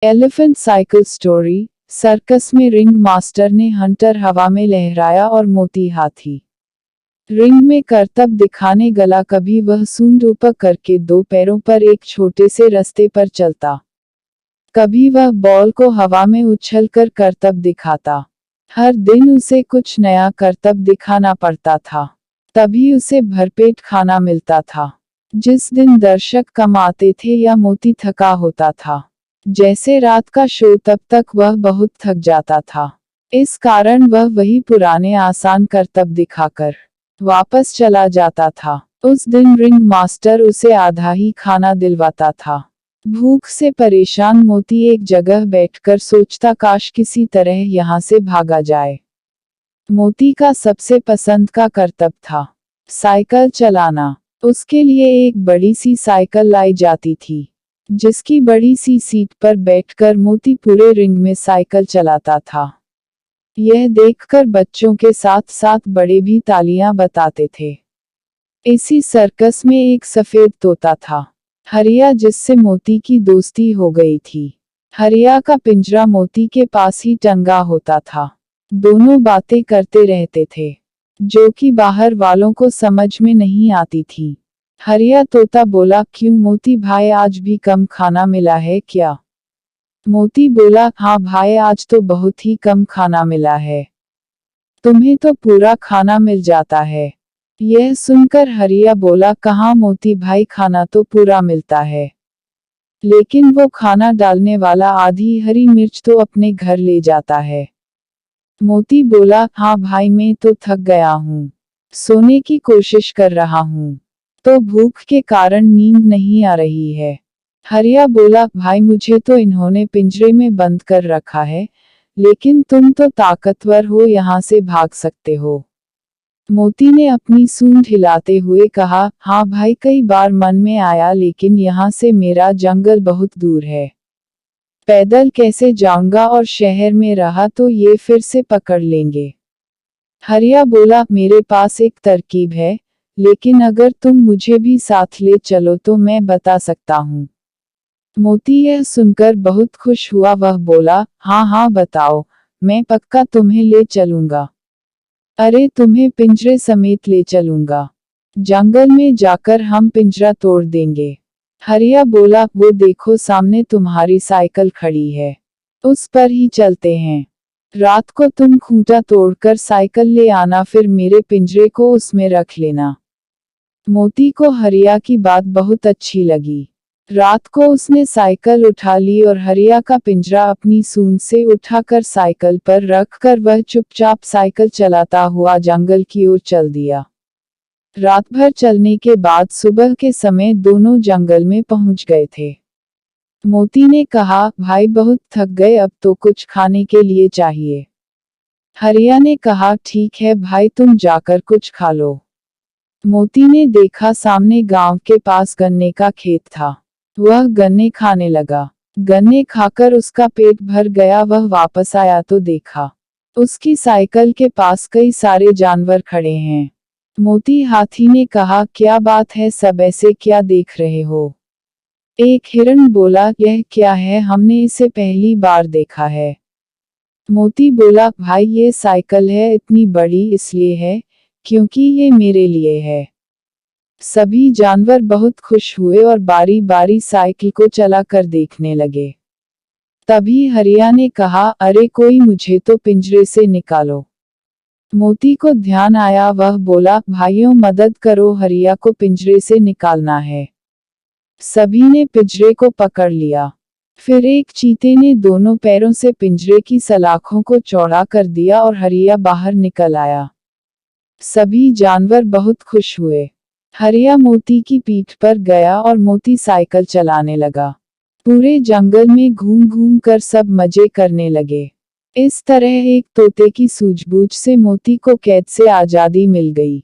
Elephant cycle story. Circus में ring master ने Hunter हवा में लहराया और मोती हाथी रिंग में करतब दिखाने गला। कभी वह सूंड ऊपर करके दो पैरों पर एक छोटे से रास्ते पर चलता, कभी वह बॉल को हवा में उछलकर करतब दिखाता। हर दिन उसे कुछ नया करतब दिखाना पड़ता था, तभी उसे भरपेट खाना मिलता था। जिस दिन दर्शक कम आते थे या मोती थका होता था जैसे रात का शो, तब तक वह बहुत थक जाता था। इस कारण वह वही पुराने आसान करतब दिखाकर वापस चला जाता था। उस दिन रिंग मास्टर उसे आधा ही खाना दिलवाता था। भूख से परेशान मोती एक जगह बैठकर सोचता, काश किसी तरह यहाँ से भागा जाए। मोती का सबसे पसंद का करतब था साइकिल चलाना। उसके लिए एक बड़ी सी साइकिल लाई जाती थी, जिसकी बड़ी सी सीट पर बैठकर मोती पूरे रिंग में साइकिल चलाता था। यह देखकर बच्चों के साथ साथ बड़े भी तालियां बताते थे। इसी सर्कस में एक सफेद तोता था, हरिया, जिससे मोती की दोस्ती हो गई थी। हरिया का पिंजरा मोती के पास ही टंगा होता था। दोनों बातें करते रहते थे, जो कि बाहर वालों को समझ में नहीं आती थी। हरिया तोता बोला, क्यों मोती भाई, आज भी कम खाना मिला है क्या? मोती बोला, हाँ भाई, आज तो बहुत ही कम खाना मिला है। तुम्हें तो पूरा खाना मिल जाता है। यह सुनकर हरिया बोला, कहाँ मोती भाई, खाना तो पूरा मिलता है, लेकिन वो खाना डालने वाला आधी हरी मिर्च तो अपने घर ले जाता है। मोती बोला, हाँ भाई, मैं तो थक गया हूँ, सोने की कोशिश कर रहा हूँ, तो भूख के कारण नींद नहीं आ रही है। हरिया बोला, भाई, मुझे तो इन्होंने पिंजरे में बंद कर रखा है, लेकिन तुम तो ताकतवर हो, यहाँ से भाग सकते हो। मोती ने अपनी सूंड हिलाते हुए कहा, हाँ भाई, कई बार मन में आया, लेकिन यहाँ से मेरा जंगल बहुत दूर है, पैदल कैसे जाऊंगा, और शहर में रहा तो ये फिर से पकड़ लेंगे। हरिया बोला, मेरे पास एक तरकीब है, लेकिन अगर तुम मुझे भी साथ ले चलो तो मैं बता सकता हूँ। मोती यह सुनकर बहुत खुश हुआ। वह बोला, हाँ हाँ बताओ, मैं पक्का तुम्हें ले चलूंगा। अरे, तुम्हें पिंजरे समेत ले चलूंगा। जंगल में जाकर हम पिंजरा तोड़ देंगे। हरिया बोला, वो देखो सामने तुम्हारी साइकिल खड़ी है, उस पर ही चलते हैं। रात को तुम खूंटा तोड़कर साइकिल ले आना, फिर मेरे पिंजरे को उसमें रख लेना। मोती को हरिया की बात बहुत अच्छी लगी। रात को उसने साइकिल उठा ली और हरिया का पिंजरा अपनी सूंड से उठाकर साइकिल पर रखकर वह चुपचाप साइकिल चलाता हुआ जंगल की ओर चल दिया। रात भर चलने के बाद सुबह के समय दोनों जंगल में पहुंच गए थे। मोती ने कहा, भाई, बहुत थक गए, अब तो कुछ खाने के लिए चाहिए। हरिया ने कहा, ठीक है भाई, तुम जाकर कुछ खा लो। मोती ने देखा सामने गांव के पास गन्ने का खेत था। वह गन्ने खाने लगा। गन्ने खाकर उसका पेट भर गया। वह वापस आया तो देखा उसकी साइकिल के पास कई सारे जानवर खड़े हैं। मोती हाथी ने कहा, क्या बात है, सब ऐसे क्या देख रहे हो? एक हिरण बोला, यह क्या है, हमने इसे पहली बार देखा है। मोती बोला, भाई, ये साइकिल है, इतनी बड़ी इसलिए है क्योंकि ये मेरे लिए है। सभी जानवर बहुत खुश हुए और बारी बारी साइकिल को चलाकर देखने लगे। तभी हरिया ने कहा, अरे कोई मुझे तो पिंजरे से निकालो। मोती को ध्यान आया। वह बोला, भाइयों मदद करो, हरिया को पिंजरे से निकालना है। सभी ने पिंजरे को पकड़ लिया। फिर एक चीते ने दोनों पैरों से पिंजरे की सलाखों को चौड़ा कर दिया और हरिया बाहर निकल आया। सभी जानवर बहुत खुश हुए। हरिया मोती की पीठ पर गया और मोती साइकिल चलाने लगा। पूरे जंगल में घूम घूम कर सब मजे करने लगे। इस तरह एक तोते की सूझबूझ से मोती को कैद से आजादी मिल गई।